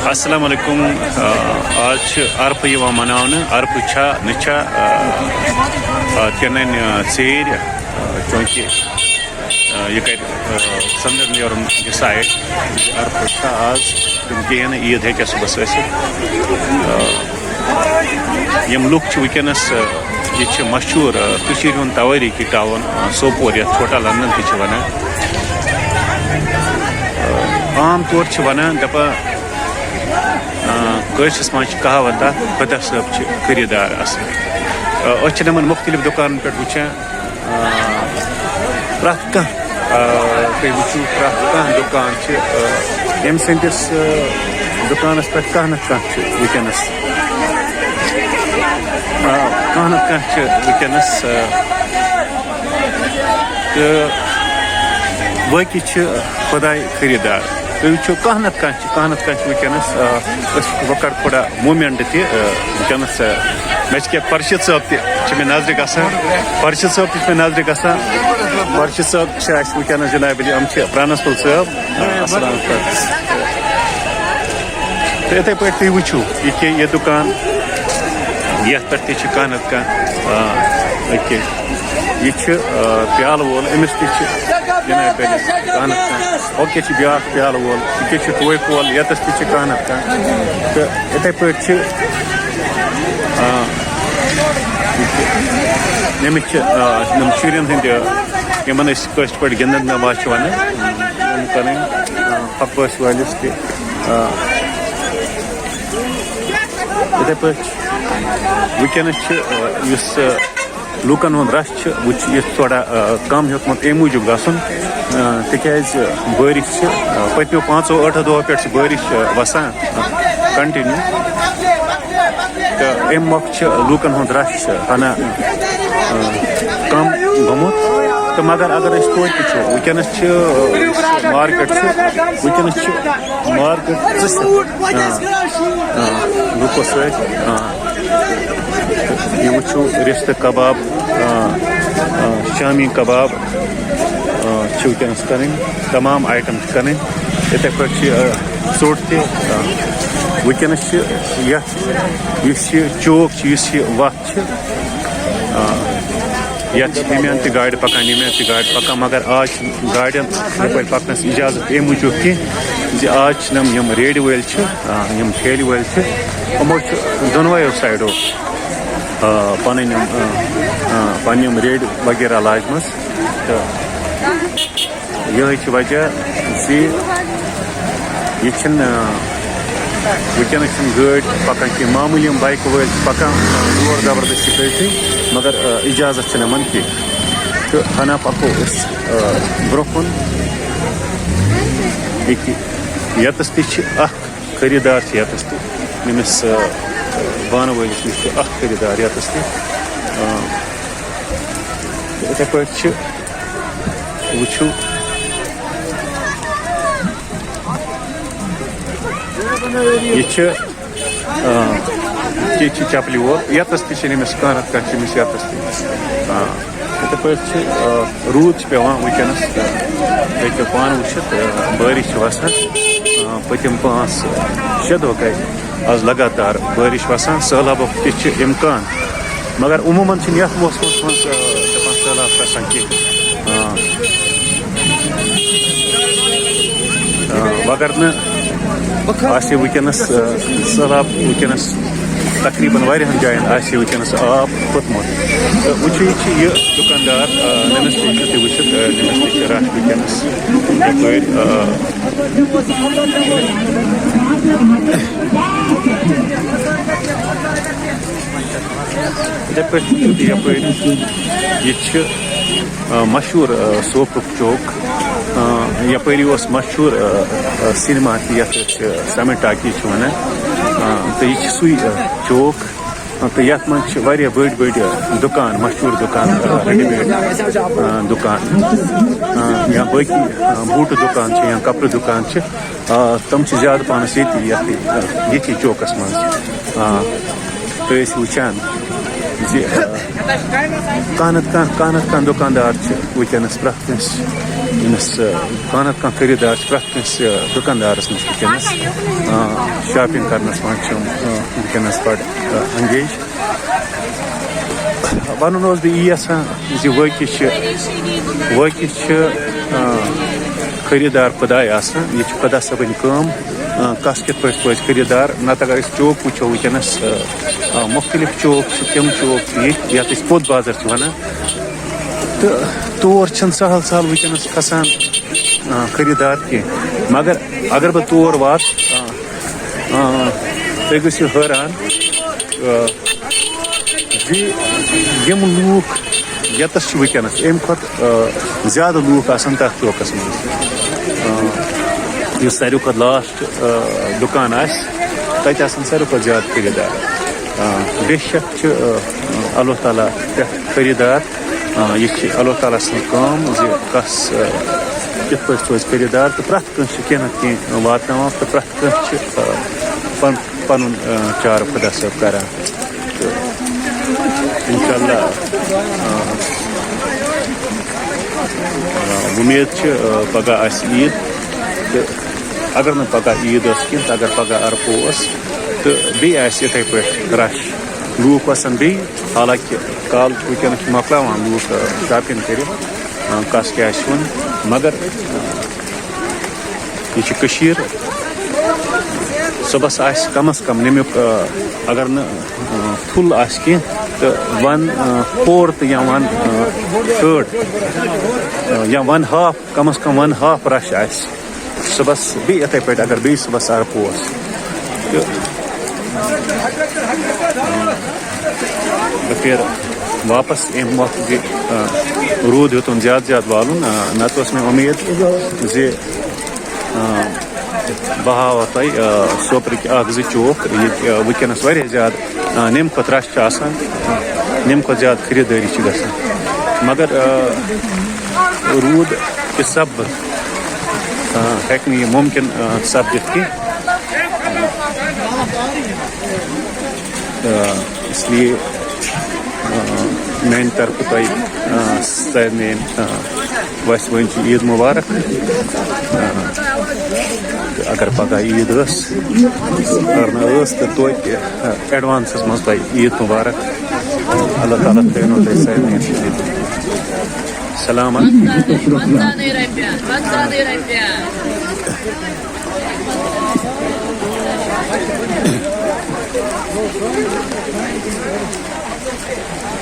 السلام علیکم آج عرف منانے عرف چھا نچا تنن ژیر چونکہ یہ کر سندر نیرن ڈسائڈ عرف چھا آز تم گین عید ہیکہ صبح یم لوک ونکس یہ مشہور ہند توریخی ٹاؤن سوپور یھ چھوٹا لندن تہ ونان عام طور ونان دپان قشس من کہاوت خدا صاحب خریدار اچھے نمن مختلف دکان پہ وچان پریت تھی وچو پریت دکان یم سندس دکانس پہ ونکس ونکس باقی خدائے خریدار تھی وچو کھانا ونکس وکر تھوڑا مومنٹ ونکس مے پرشد صاحب تہ نظر گسان پرشد صاحب تہ نظر گسان پرشد صاحب ونکس جناب ہم پرنسپل صاحب السلام تو اتھے پہ تھی وچو یہ دکان یت پہ تہ کھانا یہ پیال وول امس تہ جناب کھانا اوکے بیا پیال وول یہ ٹوئے کول یتس تہ کھانا تو اتھے پہ امس شرین ہند یمن کٲشِر پٲٹھۍ گِنٛدن نماز ونان کریں پکوٲسۍ وٲلِس تہِ یِتھے پٲٹھۍ ونکس یُس لوٗکن ہُنٛد رش یہِ تھوڑا کم ہیوٚکمُت امہِ موٗجوٗب گژھُن تِکیازِ بٲرِش پٔتمیو 5-8 دۄہو پٮ۪ٹھ چھِ بٲرِش وسان کنٹِنیوٗ تہٕ امہِ مۄکھٕ لوٗکن ہُنٛد رش ہنا کم گوٚمُت تہٕ مگر اگر أسۍ توتہِ وٕچھو ونکس مارکیٹ ونکس مارکیٹ لوٗکو سۭتۍ یہ وچھو رشتہٕ کباب شامی کباب ونکس کریں تمام آئٹم کریں اتھے پہ ژوٚٹ تہِ ونکس یُس یہ چوک اس وت یتھ ہیٚمن تہِ گاڑِ پکان یِمن تہِ گاڑِ پکان مگر آج گاڑٮ۪ن یپٲرۍ پکنس اجازت امہِ موٗجوٗب کینٛہہ زِ آج چھِ یِم ریڈِ وٲلۍ یِم ٹھیلہِ وٲلۍ چھِ یِمو چھِ دۄنوَیو سایڈو پنٕنۍ ریڈ وغیرہ لاجمژ تہٕ یِہے چھِ وجہ زِ یہِ چھِنہٕ ونکس گٲڑۍ پکان کینٛہہ معموٗلی یِم بایکہٕ وٲلۍ چھِ پکان زور زبردستی کٔرتھٕے مگر اجازت چھِنہٕ یِمن کینٛہہ تہٕ ہنا پکو أسۍ برونٛہہ کُن ییٚتس تہِ چھِ اکھ خریٖدار چھِ ییٚتس تہِ ییٚمِس بانہٕ وٲلِس نِش چھُ اکھ خریٖدار ییٚتس تہِ یِتھے پٲٹھۍ چھِ وٕچھو یہ چپلی وول یتس تہ أمس کانٛہہ نتہٕ کانٛہہ چھِ أمِس یتس تہِ یِتھے پٲٹھۍ روٗد پیٚوان ونکس ہیٚکِو پانہٕ وٕچھِتھ بٲرِش چھِ وسان پٔتِم 5-6 دۄہ گٔے آز لگاتار بٲرِش وسان سہلابُک تہِ چھِ اِمکان مگر عموٗمن چھِنہٕ یتھ موسمس منٛز دپان سہلاب گژھان کینٛہہ مگر نہٕ آسہِ ونکس سہلاب ونکس تقریباً واریاہن جاین آسہِ ونکس آب کھوٚتمُت تہٕ وٕچھو یہ دُکاندار نٔمِس تہِ ہیٚکِو تُہۍ وٕچھِتھ نٔمِس تہِ چھِ رش ونکس یِتھے پٲٹھۍ وٕچھِو تُہۍ یپٲرۍ یہِ چھِ مشہوٗر سوپرُک چوک یپٲری اوس مشہوٗر سینما تہِ یتھ أسۍ سیمنٹ ٹاکی چھِ ونان تہٕ یہِ چھِ سُے چوک تہٕ یتھ منٛز چھِ واریاہ بٔڑۍ بٔڑۍ دُکان مشہوٗر دُکان ریڈی میڈ دُکان یا باقٕے بوٗٹہٕ دُکان چھِ یا کپرٕ دُکان چھِ تِم چھِ زیادٕ پہنس ییٚتی چوکس منٛز تہٕ أسۍ وٕچھان زِ کانٛہہ نتہٕ کانٛہہ دُکاندار چھِ ونکس پرٛٮ۪تھ کٲنٛسہِ ییٚمِس کانٛہہ نَتہٕ کانٛہہ خٔریٖدار چھُ پرٛٮ۪تھ کٲنٛسہِ دُکاندارَس نِش وٕنکٮ۪نَس شاپِنٛگ کَرنَس منٛز چھِ وٕنکٮ۪نَس بَڑٕ انگیج. وَنُن اوس بہٕ یی یَژھان زِ وٲقعی چھِ خٔریٖدار خۄداے آسان. یہِ چھِ خۄدا صٲبٕنۍ کٲم کَس کِتھ پٲٹھۍ روزِ خٔریٖدار. نَتہٕ اگر أسۍ چوک وٕچھو وٕنکٮ۪نَس مُختلِف چوک چھِ تِم چوک چھِ ییٚتہِ یَتھ أسۍ پوٚت بازر چھِ وَنان تہٕ تور چھِنہٕ سہل سہل وٕنکٮ۪نَس کھسان خٔریٖدار کینٛہہ. مگر اگر بہٕ تور واتہٕ تُہۍ گٔژھِو حٲران زِ یِم لوٗکھ ییٚتَس چھِ وٕنکٮ۪نَس اَمہِ کھۄتہٕ زیادٕ لوٗکھ آسان تَتھ چوکَس منٛز. یُس ساروی کھۄتہٕ لاسٹ دُکان آسہِ تَتہِ آسان ساروی کھۄتہٕ زیادٕ خٔریٖدار. بے شک چھِ اللہ تعالیٰ پٮ۪ٹھ خٔریٖدار. یہِ چھِ اللہ تعالیٰ سٕنٛز کٲم زِ کَس کِتھ پٲٹھۍ روزِ خٔریٖدار تہٕ پرٛٮ۪تھ کٲنٛسہِ چھِ کینٛہہ نَتہٕ کینٛہہ واتناوان تہٕ پرٛٮ۪تھ کٲنٛسہِ چھِ پَنُن چارٕ خۄدا صٲب کَران. تہٕ اِنشاء اللہ اُمید چھِ پَگاہ آسہِ عیٖد تہٕ اگر نہٕ پَگاہ عیٖد ٲس کینٛہہ تہٕ اگر پَگاہ عرفہٕ اوس تہٕ بیٚیہِ آسہِ یِتھَے پٲٹھۍ رش. لوٗکھ وَسان بیٚیہِ حالانکہِ کالہٕ وٕنکٮ۪نَس چھِ مۄکلاوان لوٗکھ شاپِنٛگ کٔرِتھ کَس کیٛاہ آسہِ ہیوٚن. مگر یہِ چھِ کٔشیٖر. صُبحس آسہِ کم از کم نمیُک اگر نہٕ فُل آسہِ کینٛہہ تہٕ 1/4 یا 1/3 یا 1/2 کم از کم 1/2 رش آسہِ صُبحس. بیٚیہِ یِتھَے پٲٹھۍ اگر بیٚیہِ صُبحس عرفہٕ اوس تہٕ بہٕ پھیرٕ واپس اَمہِ وقتہٕ زِ روٗد ہیوٚتُن زیادٕ زیادٕ والُن. نَتہٕ ٲس مےٚ اُمید زِ بہٕ ہاوہو تۄہہِ سوپرٕکۍ 1-2 چوک ییٚتہِ وٕنکٮ۪نَس واریاہ زیادٕ نٮ۪مہِ کھۄتہٕ رش چھُ آسان. نٮ۪مہِ کھۄتہٕ زیادٕ خٔریٖدٲری چھِ گژھان. مگر روٗد کہِ سببہٕ ہیٚکہِ نہٕ یہِ مُمکِن سپدِتھ کینٛہہ. اِسلیے میٛانہِ طرفہٕ تۄہہِ سارنٕے وَسہِ وۄنۍ چھِ عیٖد مُبارک. تہٕ اگر پَگاہ عیٖد ٲس اگر نہٕ ٲس تہٕ توتہِ ایڈوانسَس منٛز تۄہہِ عیٖد مُبارک. اللہ تعالیٰ تھٲینو تۄہہِ سارنٕے سلامت.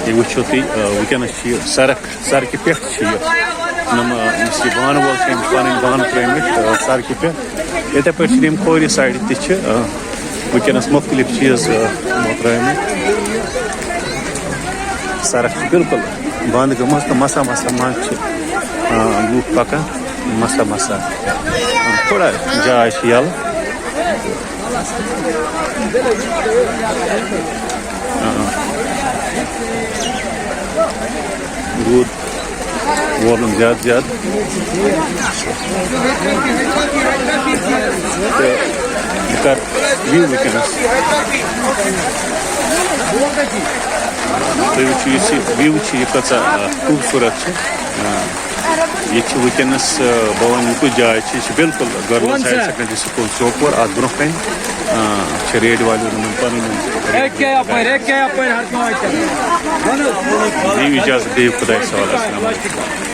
یہِ وٕچھِو تُہۍ وٕنکٮ۪نَس چھِ یہِ سڑکہِ پٮ۪ٹھ چھِ یہِ یُس یہِ بانہٕ وول چھِ أمۍ چھِ پَنٕنۍ بانہٕ ترٛٲومٕتۍ سڑکہِ پٮ۪ٹھ. یِتھَے پٲٹھۍ چھِ یِم کھوورِ سایڈٕ تہِ چھِ وٕنکٮ۪نَس مُختلِف چیٖز ترٛٲومٕتۍ. سڑک چھِ بِلکُل بنٛد گٔمٕژ تہٕ مسا منٛز چھِ لوٗکھ پَکان مسا تھوڑا جاے چھِ یَلہٕ. روٗد وولُن زیادٕ زیادٕ تہٕ بہٕ کَرٕ وِو وٕنکٮ۪نَس. تُہۍ وٕچھِو یُس یہِ وِو چھِ یہِ کۭژاہ خوٗبصوٗرت چھِ. ییٚتہِ چھِ وٕنکٮ۪نَس بہٕ وَنہٕ یہِ کُس جاے چھِ. یہِ چھِ بِلکُل girls higher secondary school Sopore. اَتھ برونٛہہ کَنۍ چھِ ریڈِ والیٚن ہُنٛد پَنٕنۍ دِیِو اِجازت. بِہِو خۄدایَس حوالہٕ. اَسلامُ علیکُم.